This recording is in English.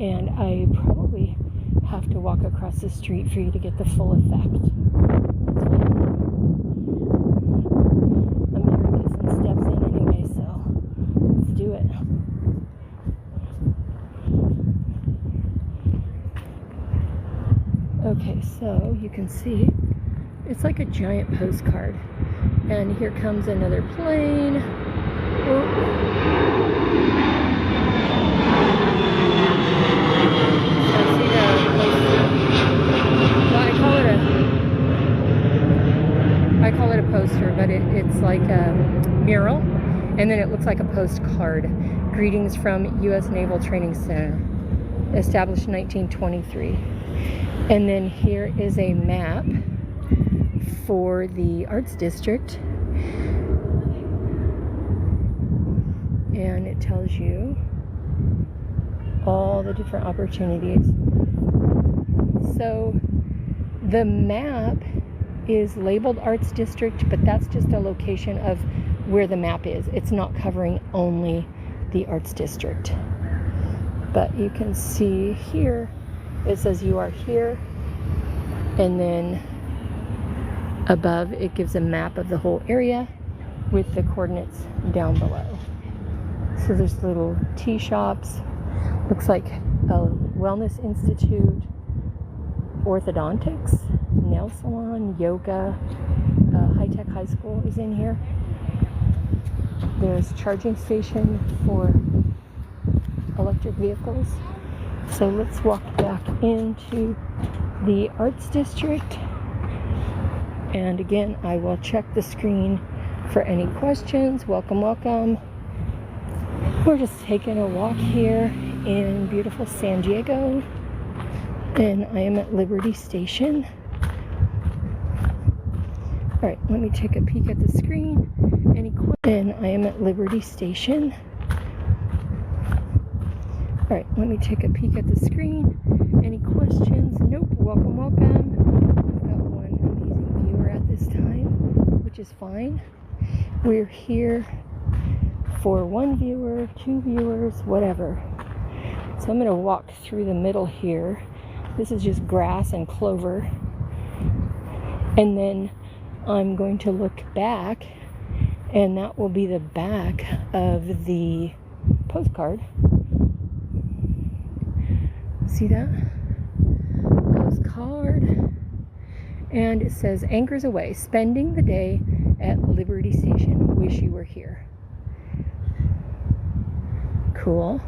and I probably have to walk across the street for you to get the full effect. I'm here to get some steps in anyway, so let's do it. Okay, so you can see it's like a giant postcard, and here comes another plane. I call it a poster, but it's like a mural, and then it looks like a postcard. Greetings from U.S. Naval Training Center, established in 1923. And then here is a map for the Arts District, and it tells you all the different opportunities. So the map is labeled Arts District, but that's just a location of where the map is. It's not covering only the Arts District. But you can see here, it says you are here, and then above it gives a map of the whole area with the coordinates down below. So there's little tea shops, looks like a wellness institute, orthodontics, nail salon, yoga, high-tech high school is in here. There's charging station for electric vehicles. So let's walk back into the Arts District. And again, I will check the screen for any questions. Welcome, welcome. We're just taking a walk here in beautiful San Diego. And I am at Liberty Station. All right, let me take a peek at the screen. And I am at Liberty Station. All right, let me take a peek at the screen. Any questions? Nope. Welcome, welcome. We've got one amazing viewer at this time, which is fine. We're here for one viewer, two viewers, whatever. So I'm going to walk through the middle here. This is just grass and clover. And then I'm going to look back, and that will be the back of the postcard. See that? Postcard. And it says, anchors away, spending the day at Liberty Station. Wish you were here. Cool.